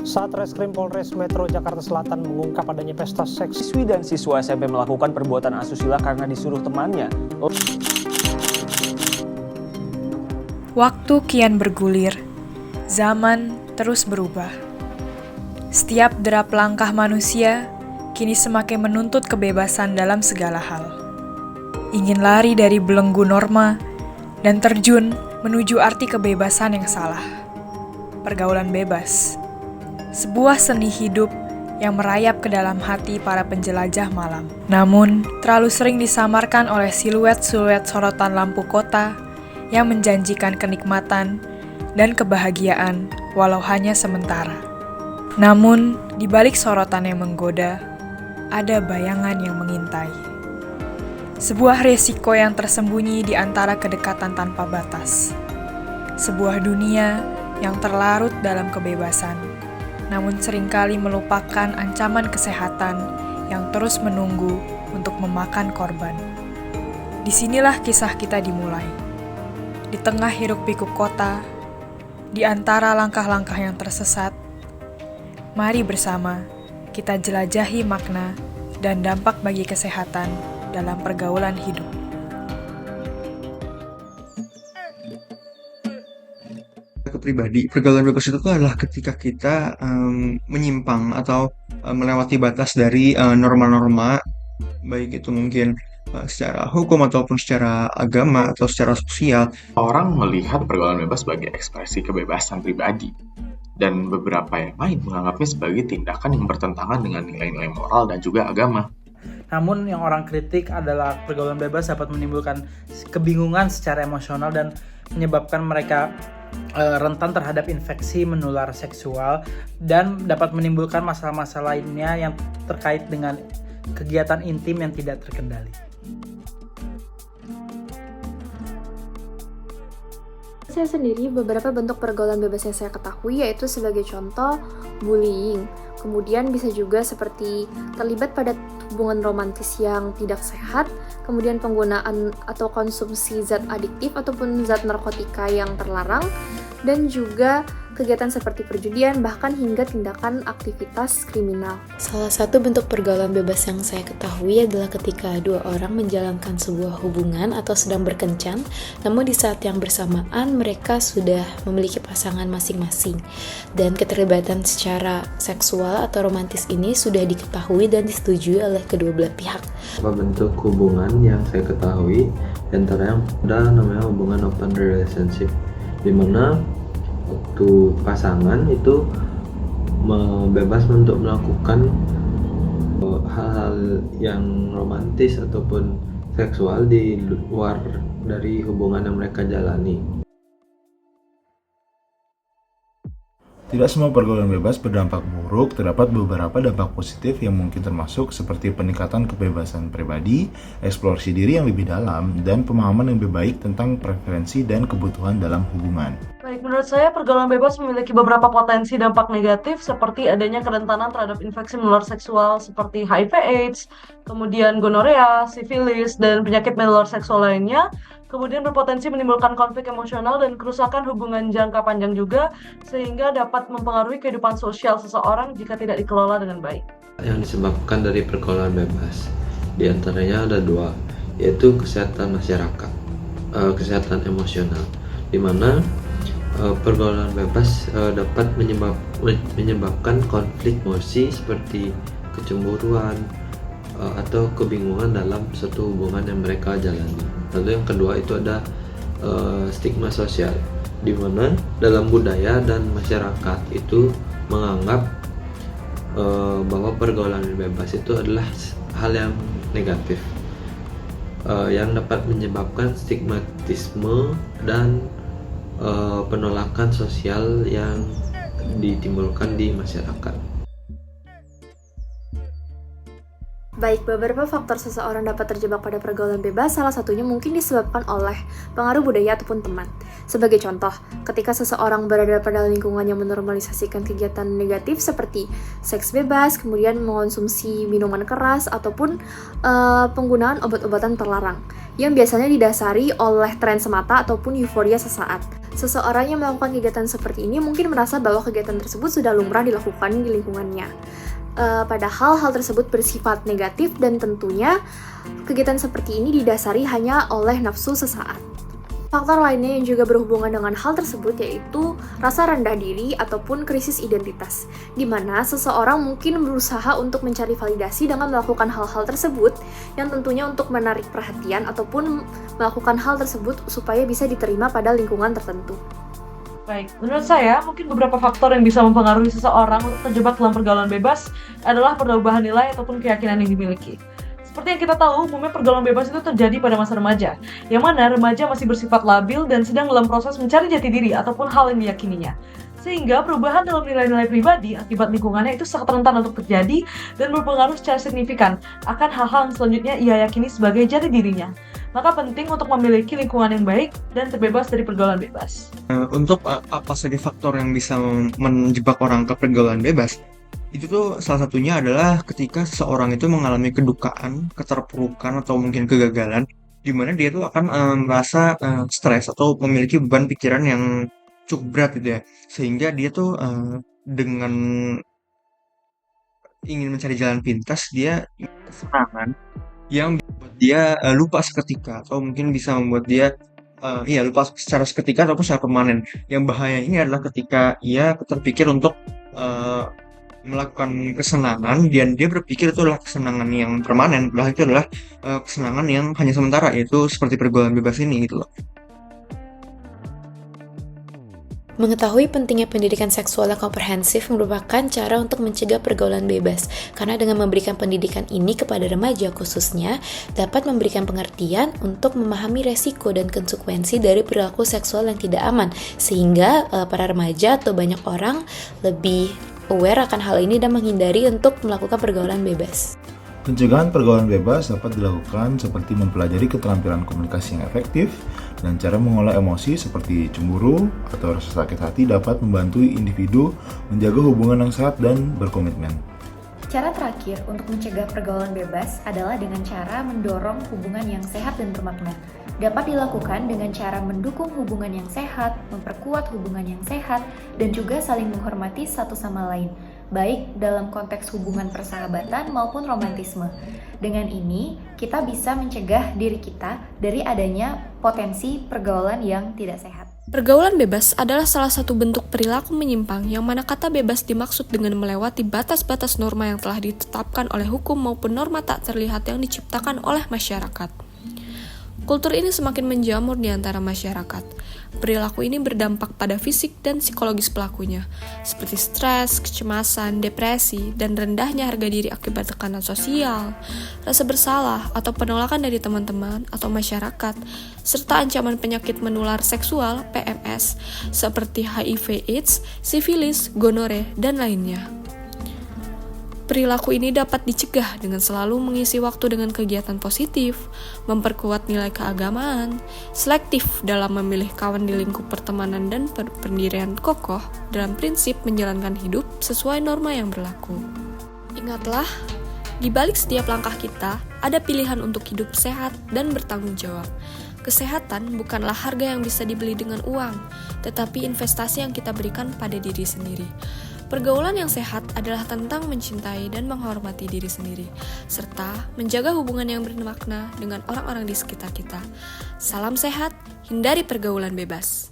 Satreskrim Polres Metro Jakarta Selatan mengungkap adanya pesta seks. Siswi dan siswa SMP melakukan perbuatan asusila karena disuruh temannya. Waktu kian bergulir, zaman terus berubah. Setiap derap langkah manusia kini semakin menuntut kebebasan dalam segala hal. Ingin lari dari belenggu norma dan terjun menuju arti kebebasan yang salah. Pergaulan bebas, sebuah seni hidup yang merayap ke dalam hati para penjelajah malam. Namun, terlalu sering disamarkan oleh siluet-siluet sorotan lampu kota yang menjanjikan kenikmatan dan kebahagiaan walau hanya sementara. Namun, di balik sorotan yang menggoda, ada bayangan yang mengintai. Sebuah resiko yang tersembunyi di antara kedekatan tanpa batas. Sebuah dunia yang terlarut dalam kebebasan, namun seringkali melupakan ancaman kesehatan yang terus menunggu untuk memakan korban. Disinilah kisah kita dimulai. Di tengah hiruk-pikuk kota, di antara langkah-langkah yang tersesat, mari bersama kita jelajahi makna dan dampak bagi kesehatan dalam pergaulan hidup. Pribadi, pergaulan bebas itu adalah ketika kita menyimpang atau melewati batas dari norma-norma, baik itu mungkin secara hukum ataupun secara agama atau secara sosial. Orang melihat pergaulan bebas sebagai ekspresi kebebasan pribadi, dan beberapa yang lain menganggapnya sebagai tindakan yang bertentangan dengan nilai-nilai moral dan juga agama. Namun yang orang kritik adalah pergaulan bebas dapat menimbulkan kebingungan secara emosional dan menyebabkan mereka rentan terhadap infeksi menular seksual dan dapat menimbulkan masalah-masalah lainnya yang terkait dengan kegiatan intim yang tidak terkendali. Saya sendiri beberapa bentuk pergaulan bebas yang saya ketahui yaitu sebagai contoh bullying, kemudian bisa juga seperti terlibat pada hubungan romantis yang tidak sehat, kemudian penggunaan atau konsumsi zat adiktif ataupun zat narkotika yang terlarang, dan juga kegiatan seperti perjudian, bahkan hingga tindakan aktivitas kriminal. Salah satu bentuk pergaulan bebas yang saya ketahui adalah ketika dua orang menjalankan sebuah hubungan atau sedang berkencan, namun di saat yang bersamaan mereka sudah memiliki pasangan masing-masing, dan keterlibatan secara seksual atau romantis ini sudah diketahui dan disetujui oleh kedua belah pihak. Bentuk hubungan yang saya ketahui, antara yang ada namanya hubungan open relationship, di mana waktu pasangan itu bebas untuk melakukan hal-hal yang romantis ataupun seksual di luar dari hubungan yang mereka jalani. Tidak semua pergaulan bebas berdampak buruk, terdapat beberapa dampak positif yang mungkin termasuk seperti peningkatan kebebasan pribadi, eksplorasi diri yang lebih dalam, dan pemahaman yang lebih baik tentang preferensi dan kebutuhan dalam hubungan. Baik, menurut saya pergaulan bebas memiliki beberapa potensi dampak negatif seperti adanya kerentanan terhadap infeksi menular seksual seperti HIV/AIDS, kemudian gonorea, sifilis, dan penyakit menular seksual lainnya. Kemudian berpotensi menimbulkan konflik emosional dan kerusakan hubungan jangka panjang juga, sehingga dapat mempengaruhi kehidupan sosial seseorang jika tidak dikelola dengan baik. Yang disebabkan dari pergaulan bebas, di antaranya ada dua, yaitu kesehatan masyarakat, kesehatan emosional, di mana pergaulan bebas dapat menyebabkan konflik emosi seperti kecemburuan atau kebingungan dalam suatu hubungan yang mereka jalani. Lalu yang kedua itu ada stigma sosial, di mana dalam budaya dan masyarakat itu menganggap bahwa pergaulan bebas itu adalah hal yang negatif, yang dapat menyebabkan stigmatisme dan penolakan sosial yang ditimbulkan di masyarakat. Baik, beberapa faktor seseorang dapat terjebak pada pergaulan bebas, salah satunya mungkin disebabkan oleh pengaruh budaya ataupun teman. Sebagai contoh, ketika seseorang berada pada lingkungan yang menormalisasikan kegiatan negatif seperti seks bebas, kemudian mengonsumsi minuman keras, ataupun penggunaan obat-obatan terlarang, yang biasanya didasari oleh tren semata ataupun euforia sesaat. Seseorang yang melakukan kegiatan seperti ini mungkin merasa bahwa kegiatan tersebut sudah lumrah dilakukan di lingkungannya. Padahal hal tersebut bersifat negatif dan tentunya kegiatan seperti ini didasari hanya oleh nafsu sesaat. Faktor lainnya yang juga berhubungan dengan hal tersebut yaitu rasa rendah diri ataupun krisis identitas, di mana seseorang mungkin berusaha untuk mencari validasi dengan melakukan hal-hal tersebut yang tentunya untuk menarik perhatian ataupun melakukan hal tersebut supaya bisa diterima pada lingkungan tertentu. Baik, menurut saya mungkin beberapa faktor yang bisa mempengaruhi seseorang untuk terjebak dalam pergaulan bebas adalah perubahan nilai ataupun keyakinan yang dimiliki. Seperti yang kita tahu, umumnya pergaulan bebas itu terjadi pada masa remaja, yang mana remaja masih bersifat labil dan sedang dalam proses mencari jati diri ataupun hal yang diyakininya. Sehingga perubahan dalam nilai-nilai pribadi akibat lingkungannya itu sangat rentan untuk terjadi dan berpengaruh secara signifikan akan hal-hal yang selanjutnya ia yakini sebagai jati dirinya. Maka penting untuk memiliki lingkungan yang baik dan terbebas dari pergaulan bebas. Untuk apa saja faktor yang bisa menjebak orang ke pergaulan bebas? Itu tuh salah satunya adalah ketika seseorang itu mengalami kedukaan, keterpurukan, atau mungkin kegagalan, di mana dia tuh akan merasa stres atau memiliki beban pikiran yang cukup berat gitu ya. Sehingga dia tuh dengan ingin mencari jalan pintas, dia kesenangan yang membuat dia lupa seketika, atau mungkin bisa membuat dia lupa secara seketika ataupun secara permanen. Yang bahaya ini adalah ketika ia terpikir untuk melakukan kesenangan dan dia berpikir itu adalah kesenangan yang permanen, padahal itu adalah kesenangan yang hanya sementara, yaitu seperti pergaulan bebas ini gitu loh. Mengetahui pentingnya pendidikan seksual yang komprehensif merupakan cara untuk mencegah pergaulan bebas, karena dengan memberikan pendidikan ini kepada remaja khususnya, dapat memberikan pengertian untuk memahami resiko dan konsekuensi dari perilaku seksual yang tidak aman, sehingga para remaja atau banyak orang lebih aware akan hal ini dan menghindari untuk melakukan pergaulan bebas. Pencegahan pergaulan bebas dapat dilakukan seperti mempelajari keterampilan komunikasi yang efektif dan cara mengolah emosi seperti cemburu atau rasa sakit hati dapat membantu individu menjaga hubungan yang sehat dan berkomitmen. Cara terakhir untuk mencegah pergaulan bebas adalah dengan cara mendorong hubungan yang sehat dan bermakna. Dapat dilakukan dengan cara mendukung hubungan yang sehat, memperkuat hubungan yang sehat, dan juga saling menghormati satu sama lain, baik dalam konteks hubungan persahabatan maupun romantisme. Dengan ini, kita bisa mencegah diri kita dari adanya potensi pergaulan yang tidak sehat. Pergaulan bebas adalah salah satu bentuk perilaku menyimpang yang mana kata bebas dimaksud dengan melewati batas-batas norma yang telah ditetapkan oleh hukum maupun norma tak terlihat yang diciptakan oleh masyarakat. Kultur ini semakin menjamur di antara masyarakat. Perilaku ini berdampak pada fisik dan psikologis pelakunya, seperti stres, kecemasan, depresi, dan rendahnya harga diri akibat tekanan sosial, rasa bersalah atau penolakan dari teman-teman atau masyarakat, serta ancaman penyakit menular seksual (PMS) seperti HIV/AIDS, sifilis, gonore, dan lainnya. Perilaku ini dapat dicegah dengan selalu mengisi waktu dengan kegiatan positif, memperkuat nilai keagamaan, selektif dalam memilih kawan di lingkup pertemanan dan pendirian kokoh dalam prinsip menjalankan hidup sesuai norma yang berlaku. Ingatlah, di balik setiap langkah kita, ada pilihan untuk hidup sehat dan bertanggung jawab. Kesehatan bukanlah harga yang bisa dibeli dengan uang, tetapi investasi yang kita berikan pada diri sendiri. Pergaulan yang sehat adalah tentang mencintai dan menghormati diri sendiri, serta menjaga hubungan yang bermakna dengan orang-orang di sekitar kita. Salam sehat, hindari pergaulan bebas.